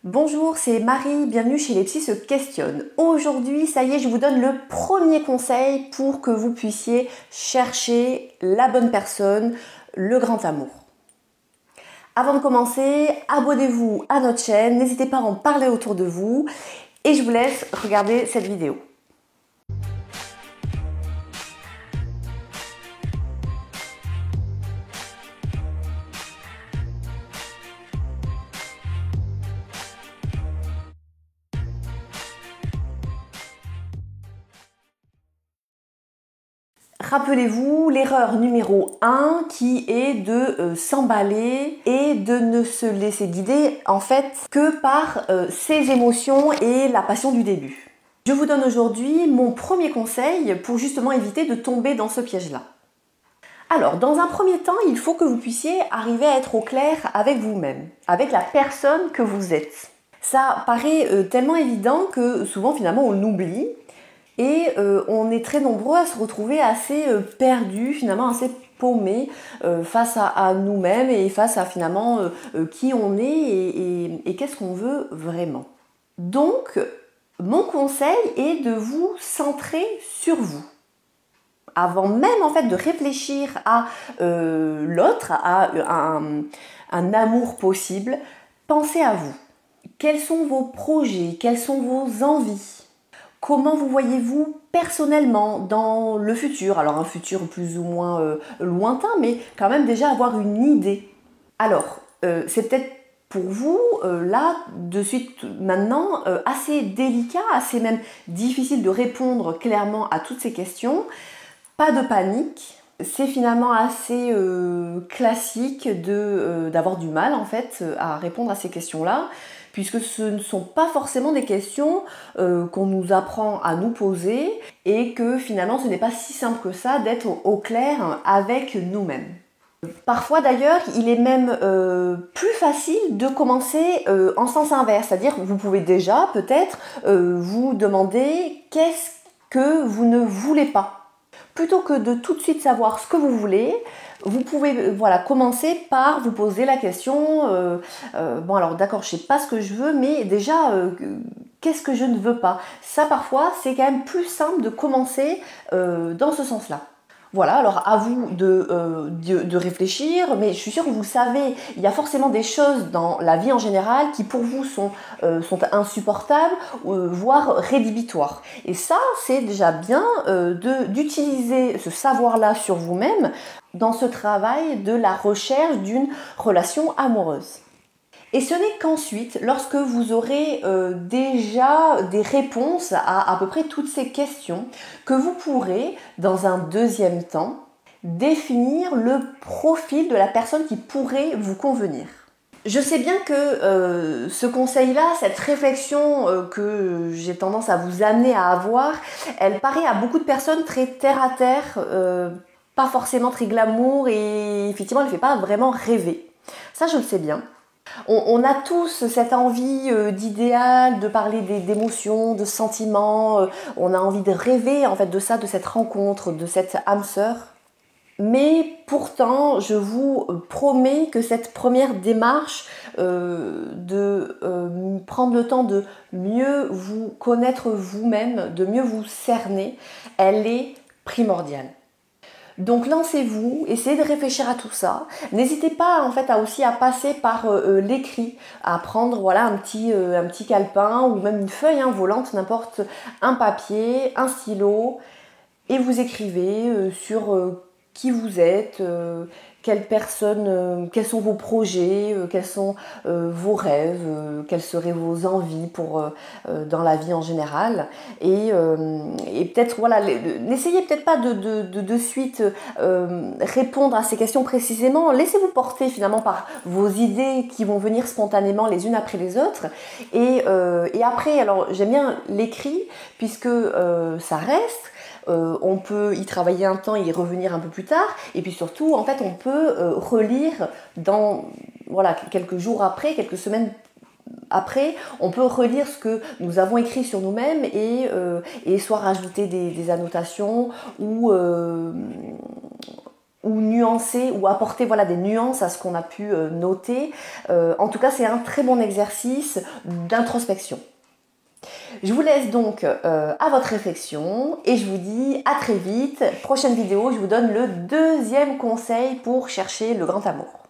Bonjour, c'est Marie, bienvenue chez Les Psys se questionnent. Aujourd'hui, ça y est, je vous donne le premier conseil pour que vous puissiez chercher la bonne personne, le grand amour. Avant de commencer, abonnez-vous à notre chaîne, n'hésitez pas à en parler autour de vous et je vous laisse regarder cette vidéo. Rappelez-vous l'erreur numéro 1 qui est de s'emballer et de ne se laisser guider en fait que par ses émotions et la passion du début. Je vous donne aujourd'hui mon premier conseil pour justement éviter de tomber dans ce piège-là. Alors, dans un premier temps, il faut que vous puissiez arriver à être au clair avec vous-même, avec la personne que vous êtes. Ça paraît tellement évident que souvent finalement on l'oublie. Et on est très nombreux à se retrouver assez perdus, finalement assez paumés face à nous-mêmes et face à finalement qui on est et qu'est-ce qu'on veut vraiment. Donc, mon conseil est de vous centrer sur vous. Avant même en fait de réfléchir à l'autre, à un amour possible, pensez à vous. Quels sont vos projets? Quelles sont vos envies? Comment vous voyez-vous personnellement dans le futur? Alors un futur plus ou moins lointain, mais quand même déjà avoir une idée. Alors, c'est peut-être pour vous, là, de suite, maintenant, assez délicat, assez même difficile de répondre clairement à toutes ces questions. Pas de panique. C'est finalement assez classique d'avoir du mal en fait à répondre à ces questions-là, puisque ce ne sont pas forcément des questions qu'on nous apprend à nous poser et que finalement ce n'est pas si simple que ça d'être au clair avec nous-mêmes. Parfois d'ailleurs, il est même plus facile de commencer en sens inverse, c'est-à-dire vous pouvez déjà peut-être vous demander qu'est-ce que vous ne voulez pas. Plutôt que de tout de suite savoir ce que vous voulez, vous pouvez commencer par vous poser la question bon alors d'accord, je sais pas ce que je veux, mais déjà qu'est-ce que je ne veux pas? Ça parfois c'est quand même plus simple de commencer dans ce sens-là. Voilà, alors à vous de réfléchir, mais je suis sûre que vous savez, il y a forcément des choses dans la vie en général qui pour vous sont insupportables, voire rédhibitoires. Et ça, c'est déjà bien d'utiliser ce savoir-là sur vous-même dans ce travail de la recherche d'une relation amoureuse. Et ce n'est qu'ensuite, lorsque vous aurez déjà des réponses à peu près toutes ces questions, que vous pourrez, dans un deuxième temps, définir le profil de la personne qui pourrait vous convenir. Je sais bien que ce conseil-là, cette réflexion que j'ai tendance à vous amener à avoir, elle paraît à beaucoup de personnes très terre-à-terre, pas forcément très glamour et effectivement elle ne fait pas vraiment rêver. Ça, je le sais bien. On a tous cette envie d'idéal, de parler d'émotions, de sentiments, on a envie de rêver en fait de ça, de cette rencontre, de cette âme sœur. Mais pourtant, je vous promets que cette première démarche de prendre le temps de mieux vous connaître vous-même, de mieux vous cerner, elle est primordiale. Donc lancez-vous, essayez de réfléchir à tout ça. N'hésitez pas en fait aussi à passer par l'écrit, à prendre un petit calepin ou même une feuille volante, n'importe, un papier, un stylo, et vous écrivez sur qui vous êtes, quelle personne, quels sont vos projets, quels sont vos rêves, quelles seraient vos envies dans la vie en général. Et peut-être, n'essayez peut-être pas de suite répondre à ces questions précisément. Laissez-vous porter finalement par vos idées qui vont venir spontanément les unes après les autres. Et après, alors j'aime bien l'écrit puisque ça reste. On peut y travailler un temps et y revenir un peu plus tard, et puis surtout en fait on peut relire quelques jours après, quelques semaines après, on peut relire ce que nous avons écrit sur nous-mêmes et soit rajouter des annotations ou ou nuancer ou apporter voilà, des nuances à ce qu'on a pu noter. En tout cas, c'est un très bon exercice d'introspection. Je vous laisse donc à votre réflexion et je vous dis à très vite. Prochaine vidéo, je vous donne le deuxième conseil pour chercher le grand amour.